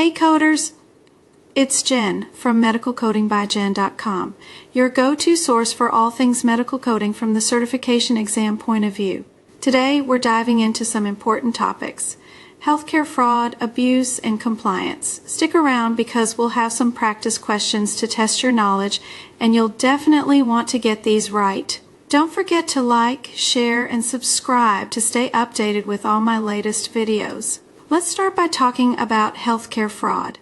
Hey coders, it's Jen from medicalcodingbyjen.com, your go-to source for all things medical coding from the certification exam point of view. Today we're diving into some important topics: healthcare fraud, abuse, and compliance. Stick around because we'll have some practice questions to test your knowledge, and you'll definitely want to get these right. Don't forget to like, share, and subscribe to stay updated with all my latest videos. Let's start by talking about healthcare fraud.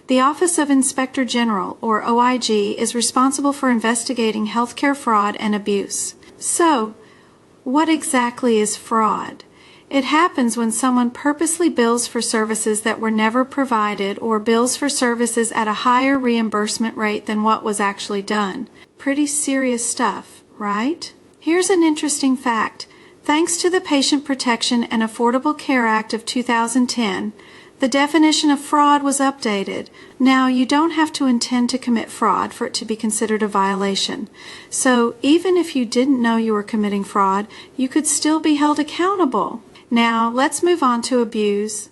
The Office of Inspector General, or OIG, is responsible for investigating healthcare fraud and abuse. So, what exactly is fraud? It happens when someone purposely bills for services that were never provided or bills for services at a higher reimbursement rate than what was actually done. Pretty serious stuff, right? Here's an interesting fact. Thanks to the Patient Protection and Affordable Care Act of 2010, the definition of fraud was updated. Now, you don't have to intend to commit fraud for it to be considered a violation. So, even if you didn't know you were committing fraud, you could still be held accountable. Now, let's move on to abuse.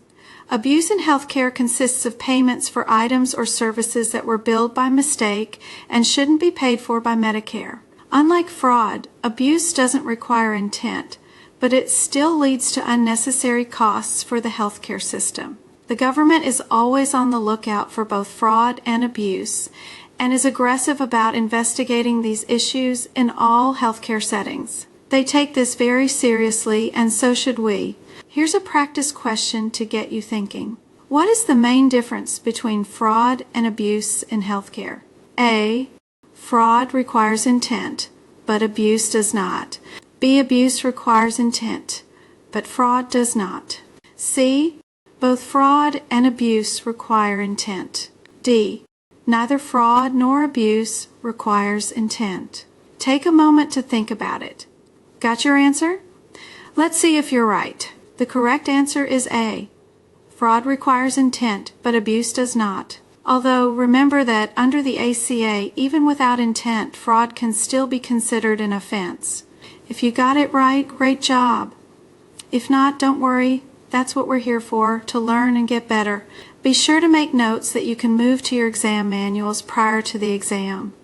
Abuse in healthcare consists of payments for items or services that were billed by mistake and shouldn't be paid for by Medicare. Unlike fraud, abuse doesn't require intent, but it still leads to unnecessary costs for the healthcare system. The government is always on the lookout for both fraud and abuse and is aggressive about investigating these issues in all healthcare settings. They take this very seriously, and so should we. Here's a practice question to get you thinking. What is the main difference between fraud and abuse in healthcare? A. Fraud requires intent, but abuse does not. B. Abuse requires intent, but fraud does not. C. Both fraud and abuse require intent. D. Neither fraud nor abuse requires intent. Take a moment to think about it. Got your answer? Let's see if you're right. The correct answer is A. Fraud requires intent, but abuse does not. Although, remember that under the ACA, even without intent, fraud can still be considered an offense. If you got it right, great job. If not, don't worry. That's what we're here for, to learn and get better. Be sure to make notes that you can move to your exam manuals prior to the exam.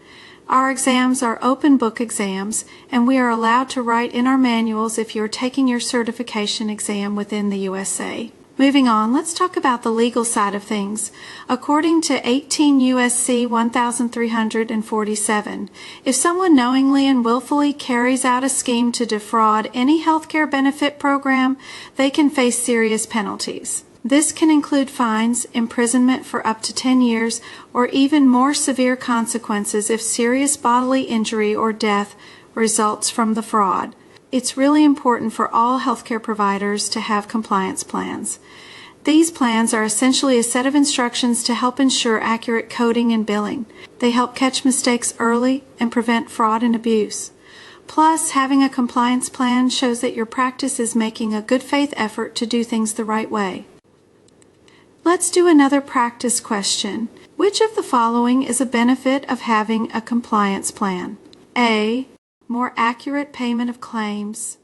Our exams are open book exams, and we are allowed to write in our manuals if you're taking your certification exam within the USA. Moving on, let's talk about the legal side of things. According to 18 U.S.C. 1347, if someone knowingly and willfully carries out a scheme to defraud any healthcare benefit program, they can face serious penalties. This can include fines, imprisonment for up to 10 years, or even more severe consequences if serious bodily injury or death results from the fraud. It's really important for all healthcare providers to have compliance plans. These plans are essentially a set of instructions to help ensure accurate coding and billing. They help catch mistakes early and prevent fraud and abuse. Plus, having a compliance plan shows that your practice is making a good faith effort to do things the right way. Let's do another practice question. Which of the following is a benefit of having a compliance plan? A. More accurate payment of claims.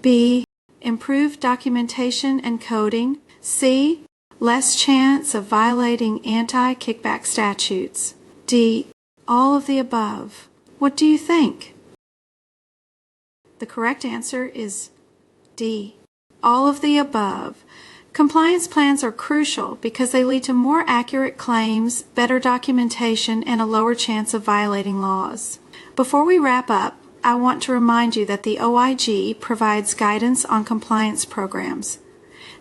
B. Improved documentation and coding. C. Less chance of violating anti-kickback statutes. D. All of the above. What do you think? The correct answer is D. All of the above. Compliance plans are crucial because they lead to more accurate claims, better documentation, and a lower chance of violating laws. Before we wrap up, I want to remind you that the OIG provides guidance on compliance programs.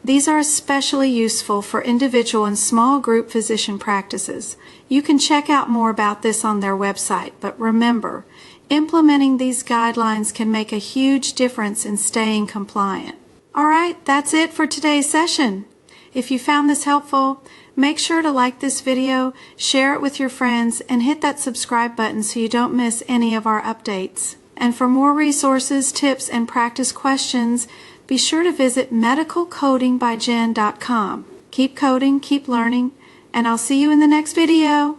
These are especially useful for individual and small group physician practices. You can check out more about this on their website, but remember, implementing these guidelines can make a huge difference in staying compliant. Alright, that's it for today's session. If you found this helpful, make sure to like this video, share it with your friends, and hit that subscribe button so you don't miss any of our updates. And for more resources, tips, and practice questions, be sure to visit medicalcodingbyjen.com. Keep coding, keep learning, and I'll see you in the next video.